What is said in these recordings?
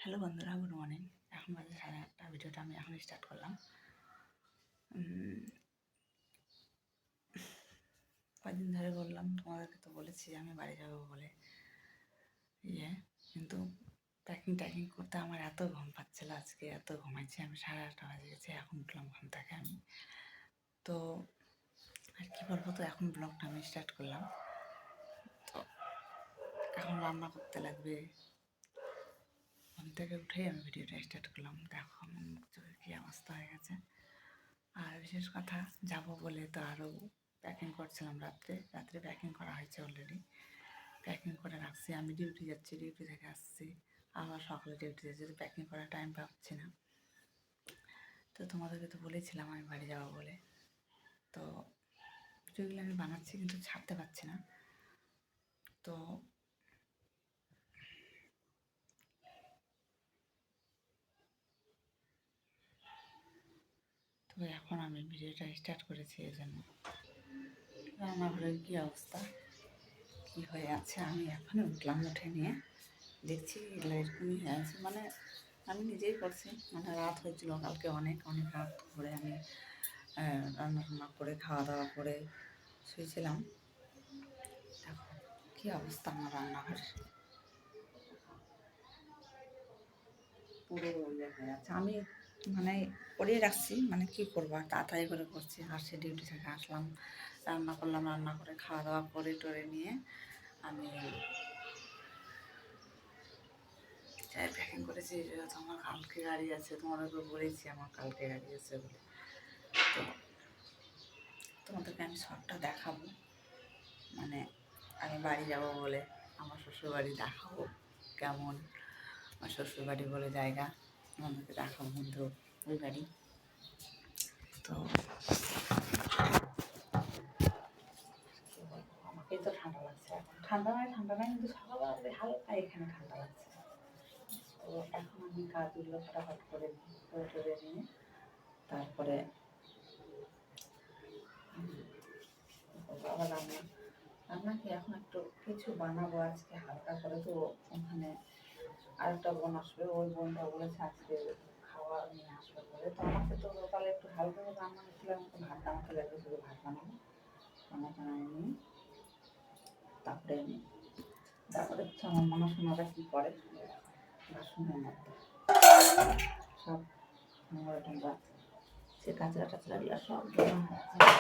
Hello বন্ধুরা, good morning. এখন বাজে 8:30। ভিডিওটা আমি এখন স্টার্ট করলাম। কদিন ধরে বললাম, তোমাদেরকে তো বলেছি আমি বাড়ি যাবো বলে কিন্তু প্যাকিং করতে আমার এত ঘুম পাচ্ছিল, আজকে এত ঘুমাইছি আমি। 8:30 বাজে গেছে, এখন উঠলাম ঘুম থেকে আমি। তো আর কি বলবো, তো এখন ব্লগটা আমি স্টার্ট করলাম। তো এখন রান্না করতে লাগবে। ঘুম থেকে উঠেই আমি ভিডিওটা স্টার্ট করলাম। দেখো আমার মুখ চোখের কী অবস্থা হয়ে গেছে। আর বিশেষ কথা, যাব বলে তো আরও প্যাকিং করছিলাম। রাত্রে প্যাকিং করা হয়েছে অলরেডি, প্যাকিং করে রাখছি। আমি ডিউটি যাচ্ছি, ডিউটি থেকে আসছি, আবার সকালে ডিউটি যাচ্ছি, তো প্যাকিং করার টাইম পাচ্ছি না। তো তোমাদেরকে তো বলেছিলাম আমি বাড়ি যাবো বলে। তো ভিডিওগুলো আমি বানাচ্ছি কিন্তু ছাড়তে পারছি না। তো এখন আমি ভিডিওটা স্টার্ট করেছি। এই জন্য রান্নাঘরের কী অবস্থা, কী হয়ে আছে, আমি এখনই উঠলাম। উঠে নিয়ে দেখছি এরকমই হয়ে আছে। মানে আমি নিজেই করছি, মানে রাত হয়েছিল কালকে, অনেক রাত করে আমি রান্না করে খাওয়া দাওয়া করে শুয়েছিলাম। দেখো কী অবস্থা আমার রান্নাঘরের, পুরো ইয়ে হয়ে আছে। আমি মানে করিয়ে রাখছি, মানে কী করবো, আর তাড়াতাড়ি করে করছি। আর সে ডিউটি থেকে আসলাম, রান্না করলাম, রান্না করে খাওয়া দাওয়া করে টরে নিয়ে আমি চাই প্যাকিং করেছি। যেহেতু আমার কালকে গাড়ি আছে, তোমাদেরকে বলেছি আমার কালকে গাড়ি আছে বলে। তো তোমাদেরকে আমি সবটা দেখাবো, মানে আমি বাড়ি যাব বলে আমার শ্বশুরবাড়ি দেখাবো কেমন। আমার শ্বশুরবাড়ি বলে জায়গা, আমাদেরকে দেখাবো বন্ধু ওই বাড়ি। তো আমাকেই তো ঠান্ডা লাগছে এখন। ঠান্ডা নাই কিন্তু সকালবেলা হালকা এখানে ঠান্ডা লাগছে। তো এখন আমি কাজগুলো ফটাফট করে নিয়ে তারপরে আবার রান্না কি এখন একটু কিছু বানাবো আজকে হালকা করে। তো ওখানে আরেকটা বোন আসবে, ওই বোনটা বলেছে আজকে খাওয়া নিয়ে আসবে বলে। তো আমাকে তো সকালে একটু হালকা করে রান্না করছিলাম, আমাকে ভাত বানাতে লাগবে, শুধু ভাত বানাবো, বানাই নিয়ে তারপরে আমার মনাশোনারা কী করে, বাসনের মধ্যে সব নোংরা টোংরা, সে কাঁচরা টাচড়াগুলো সব জমা হয়ে আছে।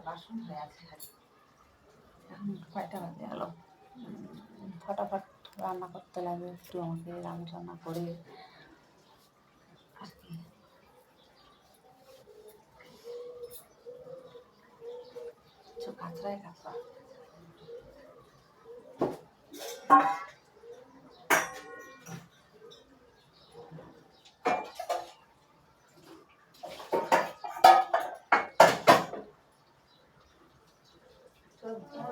বাসন হয়ে আছে। এখন কয়টা বাজে গেল, ফটাফট রান্না করতে লাগবে একটু আমাকে। রান্না করে আর কি কাঁচরায় কাঁচরা।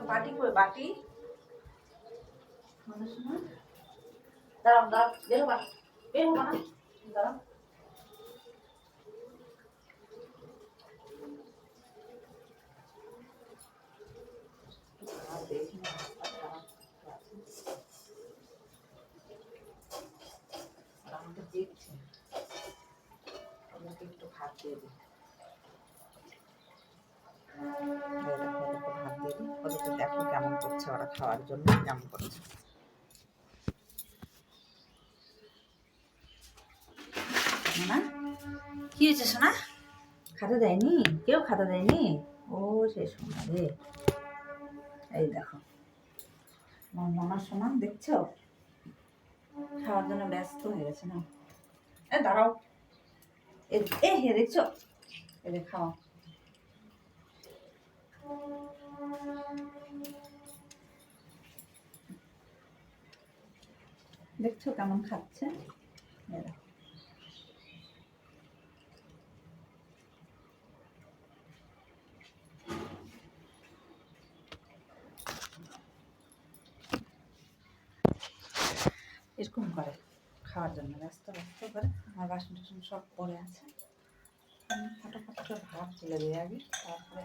বাটি কই বাটি, দাঁড়াও বেরো না, দাঁড়াও। আমাকে দেখছে, আমাকে একটু ভাত দিয়ে দিই। ভাত দিয়ে দিই ওদেরকে, দেখো কেমন করছে ওরা, খাওয়ার জন্য কেমন করছে। সোনা কি হয়েছে সোনা, খাতে দেয়নি, কেউ খাতে দেয়নি? ও সে সোনা রে, এই দেখো আমার সোনা, দেখছো খাওয়ার জন্য ব্যস্ত হয়ে গেছে না। দাঁড়াও, হে দেখছো, এদের খাও। দেখছো কেমন খাচ্ছে? এরকম করে খাওয়ার জন্য ব্যস্ত ব্যস্ত করে। আমার বাসন টাসন সব পড়ে আছে, আমি ফটাফট করে ভাত তুলে দিই আগে, তারপরে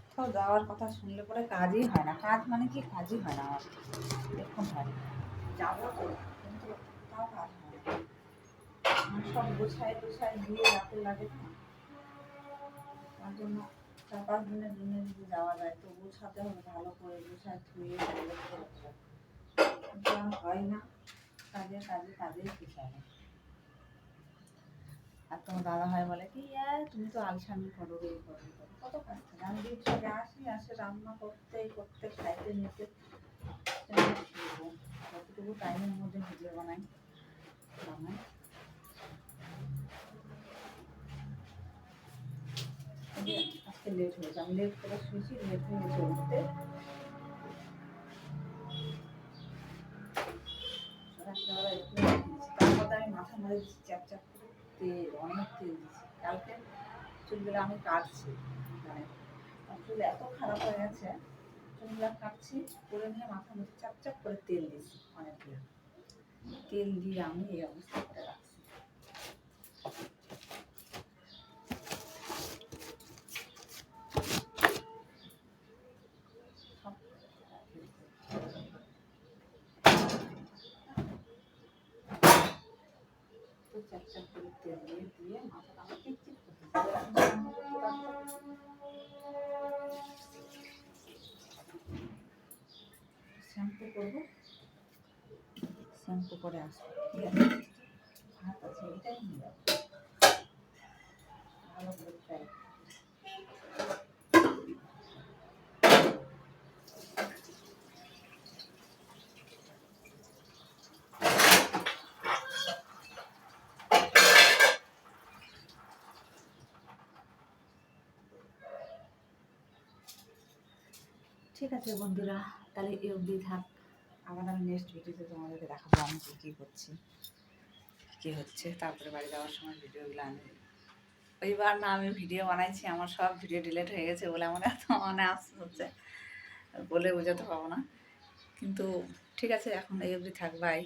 কোথাও যাওয়ার কথা শুনলে পরে কাজই হয় না। কাজ মানে কি, কাজই হয় না আমার, এরকম হয়। যাবো তো, কিন্তু তাও কাজ হয় না। আমার সব গোছায় টোছায় দিয়ে রাতে লাগে না, তার জন্য 4-5 দিনের জন্য যদি যাওয়া যায় তো গোছাতে হবে, ভালো করে গোছায় ধুয়ে কিন্তু হয় না, কাজে কাজে কাজেই পিছায়। আর তোমার দাদা ভাই বলে কি, তুমি তো আলসামি করো, এই করো কত কাজ থাকে। আমি ডিউটি আসি, আসে রান্না করতে করতে খাইতে নিতে কতটুকু টাইমের মধ্যে ভিডিও বানাই। আজকে লেট হয়েছে, আমি লেট করে শুয়েছি, লেট হয়ে গেছে উঠতে। তারপরে আমি মাথা মারে দিচ্ছি চ্যাপ চ্যাপ করে তেল, অনেক তেল দিচ্ছি। কালকে চুলগুলো আমি কাটছি, মানে চুল এত খারাপ হয়ে গেছে, চুলগুলো কাটছি, করে নিয়ে মাথা মধ্যে চাপ চাপ করে তেল দিচ্ছি, অনেকগুলো তেল দিয়ে আমি এই অবস্থা করে রাখছি। চাপ চাপ করে তেল দিয়ে দিয়ে মাথাটা আমার চিপচিপ করতে, শ্যাম্পু করবো, শ্যাম্পু করে আসবো। ঠিক আছে, ভাত আছে, এটাই নিয়ে যাবো, ভালো করে ফ্রাই। ঠিক আছে বন্ধুরা, তাহলে এই অবধি থাক। আবার আমি নেক্সট ভিডিওতে তোমাদেরকে দেখাবো আমি কী করছি, কী হচ্ছে। তারপরে বাড়ি যাওয়ার সময় ভিডিওগুলো আমি, ওইবার না আমি ভিডিও বানাইছি, আমার সব ভিডিও ডিলিট হয়ে গেছে বলে আমার এত মনে আসতে হচ্ছে, বলে বোঝাতে পারবো না। কিন্তু ঠিক আছে, এখন এই অবধি থাক, বাই।